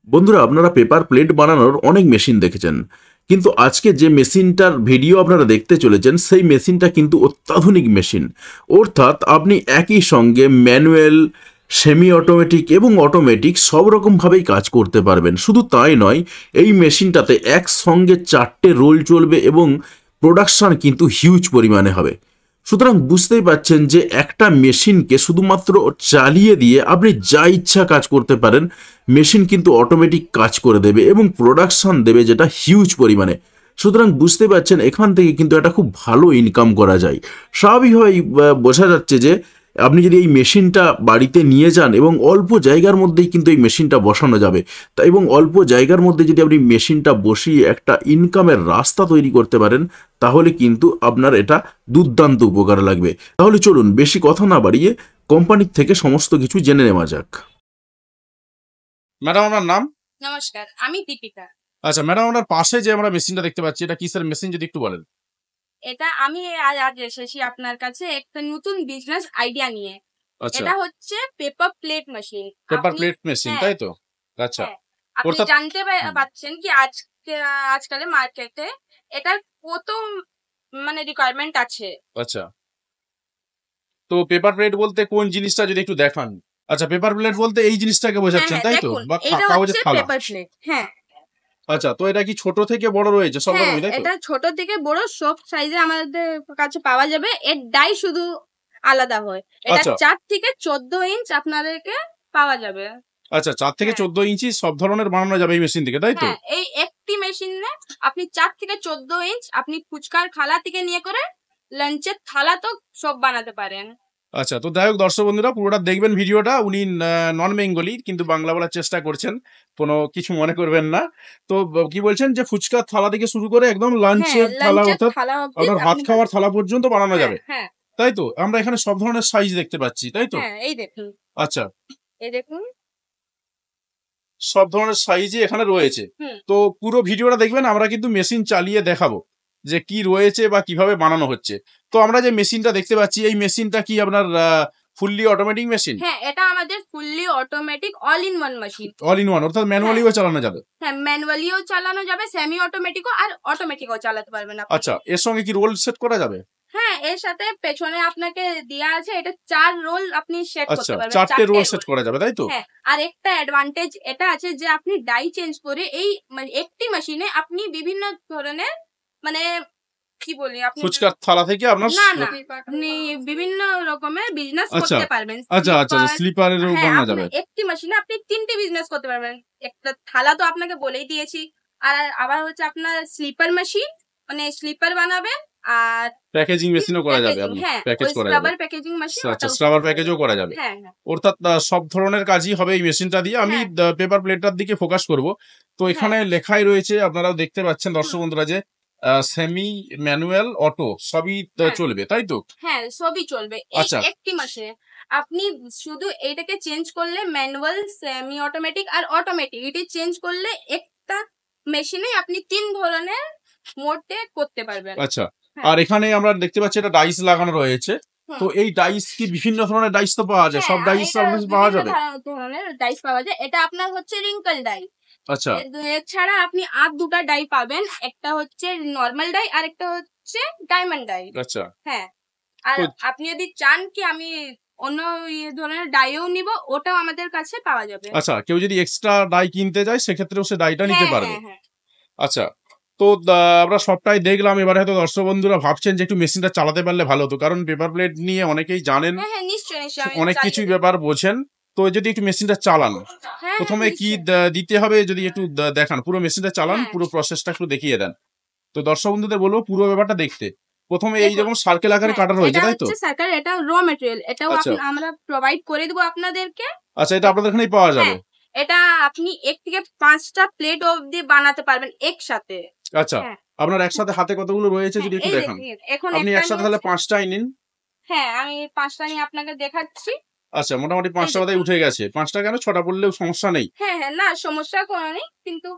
বন্ধুরা, আপনারা paper plate বানানোর অনেক মেশিন দেখেছেন, কিন্তু আজকে যে মেশিনটার ভিডিও আপনারা দেখতে চলেছেন সেই মেশিনটা কিন্তু অত্যাধুনিক মেশিন। অর্থাৎ আপনি একই সঙ্গে ম্যানুয়াল, সেমি অটোমেটিক এবং অটোমেটিক সব রকমভাবেই কাজ করতে পারবেন। শুধু তাই নয়, এই মেশিনটাতে একসঙ্গে 4টে রোল চলবে এবং প্রোডাকশান কিন্তু হিউজ পরিমাণে হবে। সুতরাং বুঝতেই পাচ্ছেন যে একটা মেশিনকে শুধুমাত্র চালিয়ে দিয়ে আপনি যা ইচ্ছা কাজ করতে পারেন। মেশিন কিন্তু অটোমেটিক কাজ করে দেবে এবং প্রোডাকশন দেবে, যেটা হিউজ পরিমাণে। সুতরাং বুঝতে পারছেন এখান থেকে কিন্তু একটা খুব ভালো ইনকাম করা যায়। স্বাভাবিকভাবেই বোঝা যাচ্ছে যে আপনি যদি এই মেশিনটা বাড়িতে নিয়ে যান এবং অল্প জায়গার মধ্যেই কিন্তু এই মেশিনটা বসানো যাবে, তা এবং অল্প জায়গার মধ্যে যদি আপনি মেশিনটা বসিয়ে একটা ইনকামের রাস্তা তৈরি করতে পারেন, তাহলে কিন্তু আপনার এটা দুর্দান্ত উপকার লাগবে। তাহলে চলুন বেশি কথা না বাড়িয়ে কোম্পানির থেকে সমস্ত কিছু জেনে নেওয়া যাক। ম্যাডাম, আপনার নাম? নমস্কার, আমি দীপিকা। আচ্ছা ম্যাডাম, আপনার পাশে যে আমরা মেশিনটা দেখতে পাচ্ছি, এটা কিসের মেশিন যদি একটু বলেন? এটা আমি আজ এসেছি আপনার কাছে একটা নতুন বিজনেস আইডিয়া নিয়ে। আচ্ছা, এটা হচ্ছে paper plate machine. Paper plate machine, হ্যাঁ, তাই তো? আচ্ছা, হ্যাঁ, আপনি অর্থাৎ জানতে পারছেন কি আজকালের মার্কেটে এটার কত মানে রিকোয়ারমেন্ট আছে। আচ্ছা, তো পেপার প্লেট বলতে কোন জিনিসটা যদি একটু দেখান? আচ্ছা, পেপার প্লেট বলতে এই জিনিসটাকে হ্যাঁ বোঝাচ্ছেন, হ্যাঁ তাই তো? দেখুন, বা এটা কাগজের হচ্ছে থালা? Paper plate. হ্যাঁ আচ্ছা, তো এটা কি ছোট থেকে বড় রয়েছে সব হ্যাঁ, রকমই, তাই তো? এটা ছোট থেকে বড় সব সাইজে আমাদের কাছে পাওয়া যাবে। এর ডাই শুধু আলাদা হয়। এটা আচ্ছা 4 থেকে 14 ইঞ্চ আপনাদেরকে পাওয়া যাবে। আচ্ছা, 4 থেকে হ্যাঁ 14 ইঞ্চি সব ধরনের বানানো যাবে এই মেশিন থেকে, তাই তো? হ্যাঁ, এই একটি মেশিনে আপনি 4 থেকে 14 ইঞ্চ আপনি ফুচকার থালা থেকে নিয়ে করে লাঞ্চের থালা তো সব বানাতে পারেন। আচ্ছা, তো যাই হোক দর্শক বন্ধুরা, পুরোটা দেখবেন ভিডিওটা। উনি নন বেঙ্গলি, কিন্তু বাংলা বলার চেষ্টা করছেন, কোনো কিছু মনে করবেন না। তো কি বলছেন যে ফুচকার থালা থেকে শুরু করে একদম হ্যাঁ, লাঞ্চের থালা, লাঞ্চের অর্থাৎ থালা অবধি আপনার ভাত আপনি খাওয়ার থালা পর্যন্ত বানানো হ্যাঁ যাবে, হ্যাঁ তাই তো? আমরা এখানে সব ধরনের সাইজ দেখতে পাচ্ছি, তাই তো? হ্যাঁ, এই দেখুন, আচ্ছা, এই দেখুন। সব ধরনের সাইজই এখানে রয়েছে। হুম তো পুরো ভিডিওটা দেখবেন, আমরা কিন্তু মেশিন চালিয়ে দেখাবো যে কি রয়েছে বা কিভাবে বানানো হচ্ছে। তো আমরা যে মেশিনটা দেখতে পাচ্ছি, এই মেশিনটা কি আপনার ফুললি অটোমেটিক মেশিন? হ্যাঁ, এটা আমাদের fully automatic all in one machine. All in one, অর্থাৎ হ্যাঁ ম্যানুয়ালিও চালানো যাবে? হ্যাঁ, ম্যানুয়ালিও চালানো যাবে, সেমি অটোমেটিকও আর অটোমেটিকও চালাতে পারবেন আপনি। আচ্ছা, এর সঙ্গে কি রোল সেট করা যাবে? হ্যাঁ, এর সাথে পেছনে আপনাকে দেয়া আছে, এটা 4 রোল আপনি সেট আচ্ছা, করতে পারবেন। 4টে 4টে রোল রোল। সেট করা যাবে, তাই তো? হ্যাঁ, আর একটা অ্যাডভান্টেজ এটা আছে যে আপনি ডাই চেঞ্জ করে এই মানে একটি মেশিনে আপনি বিভিন্ন ধরনের মানে কি বলি আপনি ফুচকার থালা থেকে আপনার না না আপনি বিভিন্ন রকমের বিজনেস আচ্ছা করতে পারবেন। আচ্ছা আচ্ছা, স্লিপার স্লিপারেরও হ্যাঁ, বানানো আপনি যাবে? একটি মেশিনে আপনি 3টে বিজনেস করতে পারবেন। একটা থালা তো আপনাকে বলেই দিয়েছি। আর আবার হচ্ছে আপনার স্লিপার মেশিন, মানে স্লিপার বানাবেন। আর প্যাকেজিং মেশিনও করা যাবে, প্যাকেজিং, আপনার হ্যাঁ, প্যাকেজ ওই করা যাবে? স্ক্রাবার প্যাকেজিং মেশিন আচ্ছা, ওটাও স্ক্রাবার করা যাবে। প্যাকেজও করা যাবে। হ্যাঁ হ্যাঁ অর্থাৎ সব ধরনের কাজই হবে এই মেশিনটা দিয়ে। আমি হ্যাঁ পেপার প্লেটটার দিকে ফোকাস করব। তো হ্যাঁ এখানে লেখাই রয়েছে, আপনারাও দেখতে পাচ্ছেন দর্শক হুম, বন্ধুরা, যে সেমি, ম্যানুয়াল, অটো সবই হ্যাঁ চলবে, তাই তো? হ্যাঁ, সবই চলবে এই আচ্ছা একটি মাসে। আপনি শুধু এইটাকে চেঞ্জ করলে ম্যানুয়াল, সেমি অটোমেটিক আর অটোমেটিক এটি চেঞ্জ করলে একটা মেশিনে আপনি 3 ধরনের মোডে করতে পারবেন। আচ্ছা, হ্যাঁ আর এখানে আমরা দেখতে পাচ্ছি একটা ডাইস লাগানো রয়েছে। তো হুম এই ডাইস কি বিভিন্ন ধরনের ডাইস তো পাওয়া যায়? হ্যাঁ, সব ডাইস এটা আপনার কাছে পাওয়া বিভিন্ন যাবে? ধরনের ডাইস পাওয়া যায়। এটা আপনার হচ্ছে রিঙ্কেল ডাই। আচ্ছা এছাড়া আপনি আর 2টা ডাই পাবেন। একটা হচ্ছে নরমাল ডাই আর একটা হচ্ছে ডায়মন্ড ডাই। আচ্ছা, হ্যাঁ, আর তো আপনি যদি চান কি আমি অন্য ধরনের ডাইও নিব, ওটাও আমাদের কাছে পাওয়া যাবে। আচ্ছা, কেউ যদি এক্সট্রা ডাই কিনতে যায় সেক্ষেত্রেও সে ডাইটা নিতে হ্যাঁ পারবে? হ্যাঁ হ্যাঁ আচ্ছা, তো আমরা সবটাই দেখলাম। এবারে হয়তো দর্শক বন্ধুরা ভাবছেন যে একটু মেশিনটা চালাতে পারলে ভালো হতো, কারণ পেপার প্লেট নিয়ে অনেকেই জানেন, হ্যাঁ হ্যাঁ, নিশ্চয়ই নিশ্চয়ই আমি অনেক চালিয়ে কিছুই দেব। ব্যাপার বোঝেন। তো যদি একটু মেশিনটা চালান, হ্যাঁ হ্যাঁ, প্রথমে কি নিশ্চয়ই। দিতে হবে যদি একটু দেখান, পুরো মেশিনটা চালান, হ্যাঁ, পুরো প্রসেসটা একটু দেখিয়ে দেন। তো দর্শক বন্ধুদের বলবো পুরো ব্যাপারটা দেখতে। প্রথমে এই দেখুন, যেমন সার্কেল আকারে হ্যাঁ, কাটা রয়েছে, এটা তাই তো? হচ্ছে সার্কেল, এটা র মেটেরিয়াল, এটাও আচ্ছা আমরা প্রোভাইড করে দেবো আপনাদেরকে। আচ্ছা, এটা আপনাদের এখানেই পাওয়া যাবে? হ্যাঁ, এটা আপনি 1 থেকে 5টা প্লেট অবধি বানাতে পারবেন একসাথে। আচ্ছা, হ্যাঁ আপনার একসাথে হাতে কতগুলো রয়েছে হ্যাঁ, যদি একটু এই দেখান? দেখুন এখন আপনি একটা একসাথে তাহলে নিয়েছি। 5টাই নিন। হ্যাঁ, আমি 5টা নিয়ে আপনাকে দেখাচ্ছি। আচ্ছা, মোটামুটি এই 5টা বোধহয় দেখুন। উঠে গেছে। 5টা কেন, 6টা পড়লেও সমস্যা নেই। হ্যাঁ হ্যাঁ, না সমস্যার কোনো নেই, কিন্তু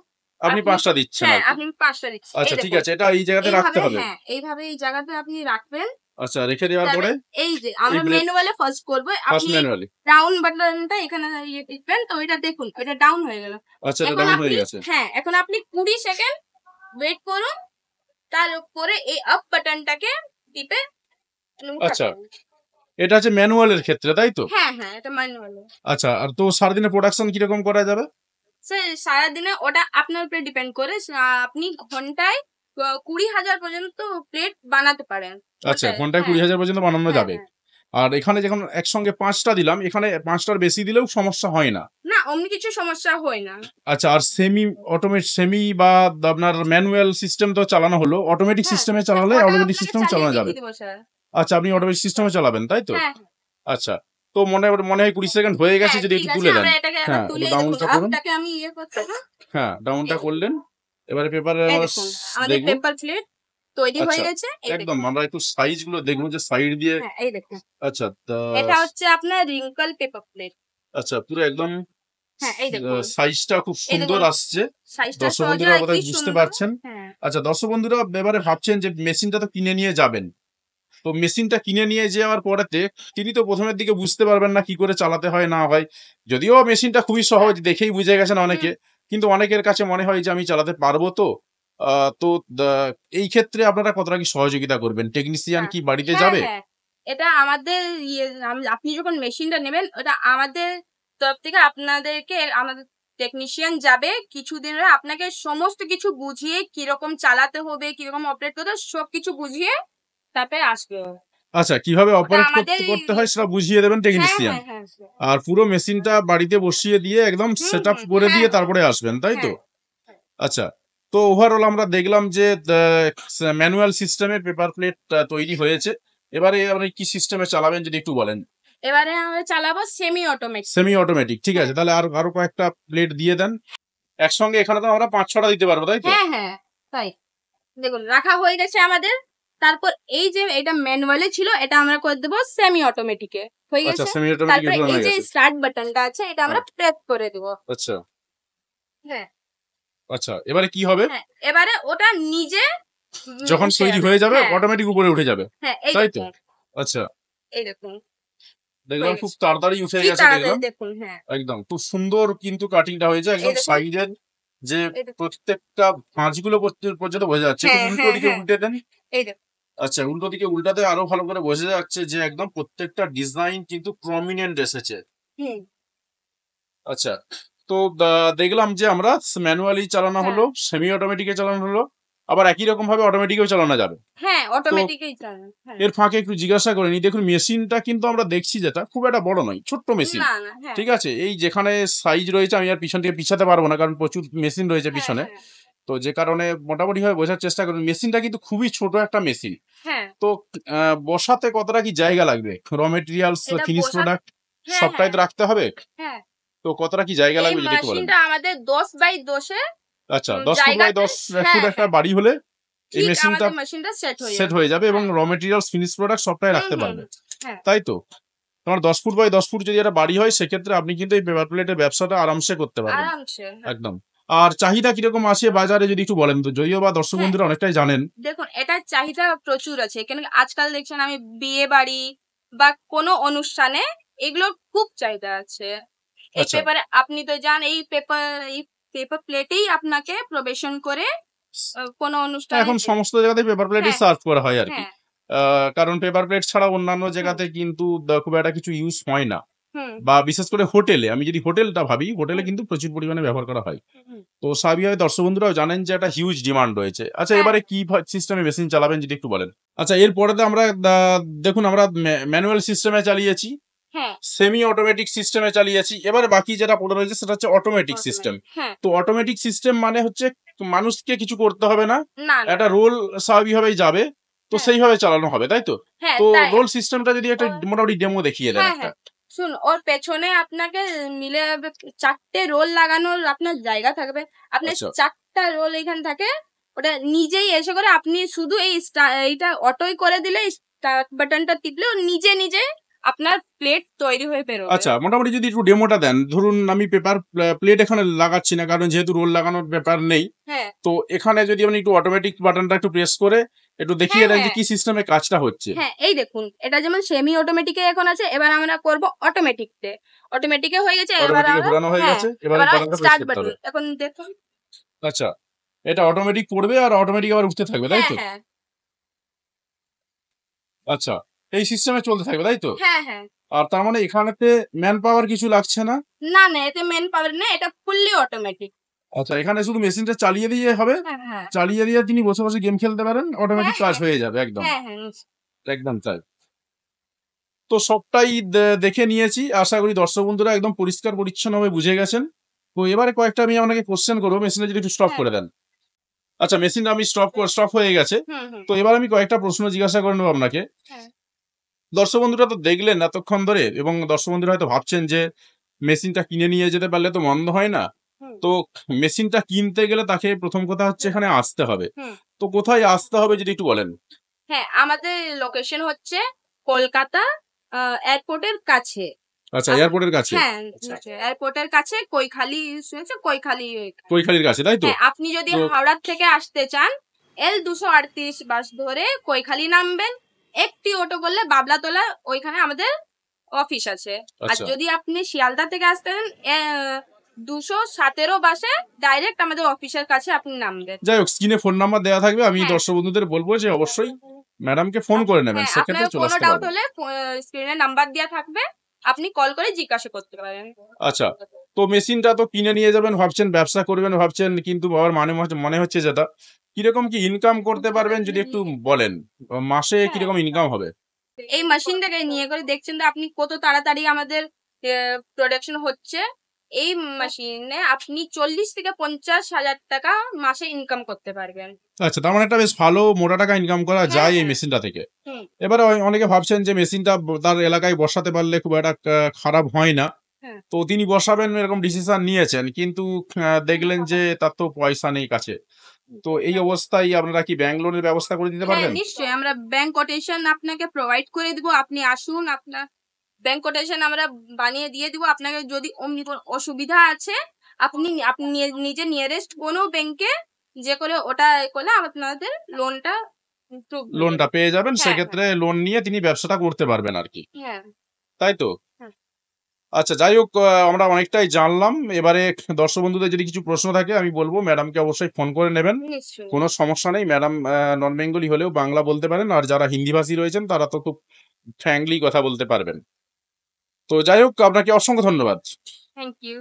আপনি আপনি 5টা দিচ্ছেন হ্যাঁ, আরকি। আপনি 5টা দিচ্ছি। এই আচ্ছা ঠিক দেখুন, আছে, এটা এই জায়গাতে রাখতে এইভাবে হবে। হ্যাঁ, এইভাবে এই জায়গাতে আপনি রাখবেন। আচ্ছা, রেখে দেওয়ার পরে এই যে আমরা blade- ম্যানুয়ালে ফার্স্ট করব, ফার্স্ট আপনি ম্যানুয়ালি। ডাউন বাটনটা এখানে ইয়ে টিপবেন, তো এটা দেখুন এটা ডাউন হয়ে গেল। আচ্ছা, এটা এখন ডাউন আপনি হয়ে গেছে। হ্যাঁ, এখন আপনি 20 সেকেন্ড ওয়েট করুন, তারপরে এই আপ বাটনটাকে টিপে উঠাতে আচ্ছা। হবে। এটা হচ্ছে ম্যানুয়ালের ক্ষেত্রে, তাই তো? হ্যাঁ হ্যাঁ, এটা ম্যানুয়ালে। আচ্ছা, আর তো সারাদিনে প্রোডাকশন কিরকম করা যাবে? স্যার সারাদিনে ওটা আপনার উপরে ডিপেন্ড করে, আপনি ঘন্টায় 20,000 পর্যন্ত প্লেট বানাতে পারেন। আচ্ছা, ওটাই, ঘন্টায় হ্যাঁ 20,000 পর্যন্ত বানানো হ্যাঁ, যাবে। হ্যাঁ। আর এখানে যখন একসঙ্গে 5টা দিলাম, এখানে 5টার বেশি দিলেও সমস্যা হয় না। না, অমনি কিছু সমস্যা হয় না। আচ্ছা, আর সেমি বা আপনার ম্যানুয়াল সিস্টেম তো চালানো হলো, অটোমেটিক হ্যাঁ, সিস্টেমে চালালে ওটা অটোমেটিক আপনাকে সিস্টেমে চালিয়ে চালানো যাবে। দেখিয়ে দেবো স্যার। আচ্ছা, আপনি অটোমেটিক সিস্টেমে চালাবেন, তাই তো? হ্যাঁ আচ্ছা, তো মনে হয় 20 সেকেন্ড হয়ে গেছে, হ্যাঁ, যদি ঠিক একটু আছে, তুলে দেন। আমরা এটাকে এবার হ্যাঁ, তুলে একটু দেখুন। ডাউনটা করুন। আপটাকে আমি ইয়ে করতে হবে। হ্যাঁ, ডাউনটা করলেন। এবারে পেপারে এই আমরা দেখুন আমাদের দেখবো। পেপার প্লেট তৈরি হয়ে আচ্ছা, গেছে। এই একদম দেখুন। আমরা একটু সাইজ গুলো দেখবো যে সাইড দিয়ে। হ্যাঁ, এই দেখুন। আচ্ছা, এটা হচ্ছে আপনার রিঙ্কল পেপার প্লেট। আচ্ছা, পুরো একদম হ্যাঁ, এই দেখুন। সাইজটা খুব এই সুন্দর দেখুন আসছে। সাইজটা দর্শক সহজে বন্ধুরা কি বোধহয় বুঝতে সুন্দর। পারছেন। হ্যাঁ আচ্ছা, দর্শক বন্ধুরা এবারে ভাবছেন যে মেশিনটা তো কিনে নিয়ে যাবেন, তো মেশিনটা কিনে নিয়ে যাওয়ার পরেতে তিনি তো প্রথমের দিকে বুঝতে পারবেন না কি করে চালাতে হয় না হয়। যদিও মেশিনটা খুবই সহজ, দেখেই বুঝে গেছেন অনেকে, কিন্তু অনেকের কাছে মনে হয় যে আমি চালাতে পারবো তো। তো এই ক্ষেত্রে আপনারা কতটা কি সহযোগিতা করবেন? টেকনিশিয়ান কি বাড়িতে হ্যাঁ যাবে? হ্যাঁ, এটা আমাদের ইয়ে, আপনি যখন মেশিনটা নেবেন ওটা আমাদের তরফ থেকে আপনাদেরকে, আমাদের টেকনিশিয়ান যাবে কিছুদিনের, আপনাকে সমস্ত কিছু বুঝিয়ে কিরকম চালাতে হবে, কিরকম অপারেট করতে হবে, সবকিছু বুঝিয়ে তারপরে আসবে। আচ্ছা, কিভাবে অপারেট আমাদের করতে হয় সেটা বুঝিয়ে দেবেন হ্যাঁ টেকনিশিয়ান। হ্যাঁ হ্যাঁ স্যার। আর পুরো মেশিনটা বাড়িতে বসিয়ে দিয়ে একদম সেট আপ করে দিয়ে হ্যাঁ, তারপরে আসবেন, তাই তো? হ্যাঁ। আচ্ছা, তো ওভারঅল আমরা দেখলাম যে ম্যানুয়াল সিস্টেমে পেপার প্লেট তৈরি হয়েছে। এবারে আপনি কি সিস্টেমে চালাবেন যদি একটু বলেন? এবারে আমরা চালাবো সেমি অটোমেটিক। সেমি অটোমেটিক, ঠিক আছে। তাহলে আরো কয়েকটা প্লেট দিয়ে দেন একসঙ্গে। এখানে তো আমরা 5-6টা দিতে পারবো, তাই তো? হ্যাঁ হ্যাঁ তাই। দেখুন রাখা হয়ে গেছে আমাদের। তারপর এই যে এটা ম্যানুয়ালি ছিল, এটা আমরা করে দেবো সেমি অটোমেটিকে। হয়ে আচ্ছা, গেছে। সেমি অটোমেটিক তারপরে এই হয়ে যে গেছে। স্টার্ট বাটনটা আছে এটা আমরা প্রেস করে দেবো। আচ্ছা হ্যাঁ আচ্ছা, এবারে কি হবে? হ্যাঁ, এবারে ওটা নিজে যখন উঠে তৈরি যাবে। হয়ে যাবে হ্যাঁ, অটোমেটিক উপরে উঠে যাবে, হ্যাঁ এই তাই তো? দেখুন, আচ্ছা, এই দেখুন দেখলাম হয়ে খুব গেছে। তাড়াতাড়ি উঠে কি গেছে, তাড়াতাড়ি দেখলাম দেখুন। হ্যাঁ একদম খুব সুন্দর কিন্তু কাটিংটা হয়েছে একদম দেখুন। সাইডের যে এই দেখুন। প্রত্যেকটা ভাঁজগুলো পর্যন্ত বোঝা যাচ্ছে। একটু হ্যাঁ উল্টো হ্যাঁ দিকে হ্যাঁ, উল্টে দেন। এই দেখুন। আচ্ছা, উল্টো দিকে উল্টাতে আরো ভালো করে বোঝা যাচ্ছে যে একদম প্রত্যেকটা ডিজাইন কিন্তু প্রমিনেন্ট এসেছে। হুম আচ্ছা, তো দেখলাম যে আমরা ম্যানুয়ালি চালানো হ্যাঁ। হলো, সেমি অটোমেটিকে চালানো হলো, আবার একই রকম ভাবে অটোমেটিকেও চালানো যাবে। হ্যাঁ অটোমেটিকই চালান। হ্যাঁ। এর ফাঁকে একটু জিজ্ঞাসা করে নি, দেখুন মেশিনটা কিন্তু আমরা দেখছি যেটা খুব একটা বড় নয়, ছোট্ট মেশিন। না না, হ্যাঁ ঠিক আছে, এই যেখানে সাইজ রয়েছে আমি আর পিছন থেকে পিছাতে পারবো না, কারণ প্রচুর মেশিন রয়েছে হ্যাঁ, পিছনে। হ্যাঁ, তো যে কারণে মোটামুটি ভাবে বোঝার চেষ্টা করুন, মেশিনটা কিন্তু খুবই ছোট একটা মেশিন। হ্যাঁ তো বসাতে কতটা কি জায়গা লাগবে? র মেটেরিয়ালস, এটা ফিনিশ বসাতে- প্রোডাক্ট হ্যাঁ, সবটাই তো হ্যাঁ। রাখতে হবে। হ্যাঁ, তো কতটা কি জায়গা এই লাগবে যদি একটু বলেন? মেশিনটা আমাদের 10x10 এ আচ্ছা, 10 ফুট বাই জায়গাতে- 10 ফুট হ্যাঁ, একটা বাড়ি হলে এই ঠিক মেশিনটা আমাদের মেশিনটা সেট হয়ে সেট যাবে। হয়ে যাবে এবং হ্যাঁ। র মেটেরিয়ালস, ফিনিশ প্রোডাক্ট সবটাই হুম, রাখতে হুম, পারবে, হ্যাঁ। তাই তো? তোমার 10 ফুট বাই 10 ফুট যদি একটা বাড়ি হয় সেক্ষেত্রে আপনি কিন্তু এই পেপার প্লেটের ব্যবসাটা আরামসে করতে পারবেন আরামসে। হ্যাঁ। একদম। আর চাহিদা কিরকম আছে বাজারে যদি একটু বলেন তো, যদিও বা দর্শক হ্যাঁ। বন্ধুরা অনেকটাই জানেন। দেখুন এটার চাহিদা প্রচুর আছে, কেন কি আজকাল দেখছেন আমি বিয়ে বাড়ি বা কোনো অনুষ্ঠানে এগুলোর খুব চাহিদা আছে। এই আচ্ছা। পেপারে আপনি তো জানেন এই পেপার প্লেটেই আপনাকে প্রবেশন করে কোনো অনুষ্ঠানে এখন সমস্ত জায়গাতে পেপার প্লেটই হ্যাঁ। সার্ভ করা হয় আর কি। হ্যাঁ কারণ পেপার প্লেট ছাড়া অন্যান্য জায়গাতে কিন্তু খুব একটা কিছু ইউজ হয় না, হুম বা বিশেষ করে হোটেলে, আমি যদি হোটেলটা ভাবি, হোটেলে হুম। কিন্তু প্রচুর পরিমাণে ব্যবহার করা হয়। হুম। তো স্বাভাবিকভাবে দর্শক বন্ধুরাও জানেন যে একটা হিউজ ডিমান্ড রয়েছে। আচ্ছা, হ্যাঁ। এবারে কি সিস্টেমে মেশিন চালাবেন যদি একটু বলেন? আচ্ছা, এরপরে তো আমরা দেখুন আমরা ম্যানুয়াল সিস্টেমে চালিয়েছি, হ্যাঁ সেমি অটোমেটিক সিস্টেমে চালিয়েছি, এবারে বাকি যেটা পড়ে রয়েছে সেটা হচ্ছে অটোমেটিক সিস্টেম। হ্যাঁ তো অটোমেটিক সিস্টেম মানে হচ্ছে মানুষকে কিছু করতে হবে না, না না, একটা রোল স্বাভাবিকভাবেই যাবে, তো হ্যাঁ। সেইভাবে চালানো হবে, তাই তো? হ্যাঁ তো তাই। রোল সিস্টেমটা যদি একটা ও- মোটামুটি ডেমো দেখিয়ে দেন হ্যাঁ একটা। হ্যাঁ, শুন ওর পেছনে আপনাকে মিলে 4টে রোল লাগানোর আপনার জায়গা থাকবে। আপনার আচ্ছা। 4টা রোল এখানে থাকে, ওটা নিজেই এসে করে আপনি শুধু এইটা অটোই করে দিলে, স্টার্ট বাটনটা টিপলে ও নিজে নিজে আপনার প্লেট তৈরি হয়ে বেরোবে। আচ্ছা, মোটামুটি যদি একটু ডেমোটা দেন। ধরুন আমি পেপার প্লেট এখানে লাগাচ্ছি না, কারণ যেহেতু রোল লাগানোর ব্যাপার নেই। হ্যাঁ তো এখানে যদি আপনি একটু অটোমেটিক বাটনটা একটু প্রেস করে একটু দেখিয়ে দেন যে হ্যাঁ। কি সিস্টেমে কাজটা হচ্ছে। হ্যাঁ, এই দেখুন এটা যেমন সেমি অটোমেটিকে এখন আছে, এবার আমরা করব অটোমেটিকতে। অটোমেটিকে হয়ে গেছে, এবার অটোমেটিকে আমরা ঘোরানো হয়ে হ্যাঁ, গেছে, এবার এবার এই বাটনটা প্রেস স্টার্ট করতে বাটন হবে। এখন দেখুন। আচ্ছা, এটা অটোমেটিক পড়বে আর অটোমেটিক আবার উঠতে থাকবে, তাই হ্যাঁ, তো? হ্যাঁ, আচ্ছা, এই সিস্টেমে চলতে থাকবে, তাই তো? হ্যাঁ, হ্যাঁ। আর তার মানে এখানেতে ম্যান পাওয়ার কিছু লাগছে না? না, না, এতে মেন পাওয়ার না, এটা ফুললি অটোমেটিক। আচ্ছা, এখানে শুধু মেশিনটা চালিয়ে দিয়ে হবে, হ্যাঁ, হ্যাঁ। চালিয়ে দিয়ে তিনি বসে বসে গেম খেলতে পারেন, অটোমেটিক হ্যাঁ, কাজ হ্যাঁ। হয়ে যাবে একদম, হ্যাঁ, হ্যাঁ, একদম তাই। তো সবটাই দেখে নিয়েছি, আশা করি দর্শক বন্ধুরা একদম পরিষ্কার পরিচ্ছন্নভাবে বুঝে গেছেন। তো এবারে কয়েকটা আমি আপনাকে কোশ্চেন করবো, মেশিনটা যদি একটু স্টপ হ্যাঁ। করে দেন। আচ্ছা, মেশিনটা আমি স্টপ হয়ে গেছে। হুম, হুম। তো এবার আমি কয়েকটা প্রশ্ন জিজ্ঞাসা করে নেবো আপনাকে। হ্যাঁ। দর্শক বন্ধুরা তো দেখলেন এতক্ষণ ধরে, এবং দর্শক বন্ধুরা হয়তো ভাবছেন যে মেশিনটা কিনে নিয়ে যেতে পারলে তো মন্দ হয় না। হুম। তো মেশিনটা কিনতে গেলে তাকে প্রথম কথা হচ্ছে এখানে আসতে হবে। হুম। তো কোথায় আসতে হবে যদি একটু বলেন। হ্যাঁ, আমাদের লোকেশন হচ্ছে কলকাতা এয়ারপোর্টের কাছে। আচ্ছা, এয়ারপোর্টের কাছে? হ্যাঁ, এয়ারপোর্টের কাছে কৈখালি, শুনেছেন কৈখালি? কৈখালির কাছে, তাই তো? হ্যাঁ, আপনি যদি তো হাওড়ার থেকে আসতে চান L238 বাস ধরে কৈখালি নামবেন, একটি অটো করলে বাবলাতলা, ওইখানে আমাদের অফিস আছে। আর আচ্ছা, যদি আপনি শিয়ালদা থেকে আসতেন 217 বাসে ডাইরেক্ট আমাদের অফিসের কাছে আপনি নামবেন। যাই হোক, স্ক্রিনে ফোন নাম্বার দেওয়া থাকবে, আমি হ্যাঁ। দর্শক বন্ধুদের বলবো যে অবশ্যই ম্যাডামকে ফোন করে নেবেন, হ্যাঁ, সেক্ষেত্রে আপনার চলে কোনো আসতে ডাউট পারবেন। হলে স্ক্রিনে নাম্বার দেওয়া থাকবে, আপনি কল করে জিজ্ঞাসা করতে পারেন। আচ্ছা, তো মেশিনটা তো কিনে নিয়ে যাবেন ভাবছেন, ব্যবসা করবেন ভাবছেন, কিন্তু বাবার মনে হচ্ছে যেটা, কিরকম কি ইনকাম করতে পারবেন যদি একটু বলেন, মাসে কিরকম ইনকাম হবে? এই মেশিনটাকে নিয়ে করে দেখছেন তো আপনি কত তাড়াতাড়ি আমাদের প্রোডাকশন হচ্ছে। এই মেশিনে আপনি 40 থেকে 50 হাজার টাকা মাসে ইনকাম করতে পারবেন। আচ্ছা, তার মানে একটা বেশ ভালো মোটা টাকা ইনকাম করা হ্যাঁ, যায় এই হ্যাঁ। মেশিনটা থেকে। হুম। এবারে অনেকে ভাবছেন যে মেশিনটা তার এলাকায় বসাতে পারলে খুব একটা খারাপ হয় না। হ্যাঁ। তো তিনি বসাবেন এরকম ডিসিশন নিয়েছেন, কিন্তু দেখলেন যে তার তো পয়সা নেই কাছে। তো এই অবস্থায় আপনারা কি ব্যাংক লোনের ব্যবস্থা করে দিতে হ্যাঁ, পারবেন? নিশ্চয়ই আমরা ব্যাংক কোটেশন আপনাকে প্রোভাইড করে দিব। আপনি আসুন, আপনার ব্যাংক কোটেশন আমরা বানিয়ে দিয়ে দিব। আপনাকে যদি অমনি কোনো অসুবিধা আছে, আপনি নিজে নিয়ারেস্ট কোনো ব্যাংকে যে করে ওটা করলে আপনাদের লোনটা লোনটা পেয়ে যাবেন, হ্যাঁ, সেক্ষেত্রে লোন নিয়ে তিনি ব্যবসাটা করতে পারবেন আর কি, হ্যাঁ, তাই তো? হ্যাঁ। আচ্ছা, যাই হোক, আমরা অনেকটাই জানলাম। এবারে দর্শক বন্ধুদের যদি কিছু প্রশ্ন থাকে আমি বলবো ম্যাডামকে অবশ্যই ফোন করে নেবেন, নিশ্চয়ই। কোনো সমস্যা নেই। ম্যাডাম নন বেঙ্গলি হলেও বাংলা বলতে পারেন, আর যারা হিন্দি ভাষী রয়েছেন তারা তো খুব ফ্র্যাঙ্কলি কথা বলতে পারবেন। তো যাই হোক, আপনাকে অসংখ্য ধন্যবাদ। Thank you.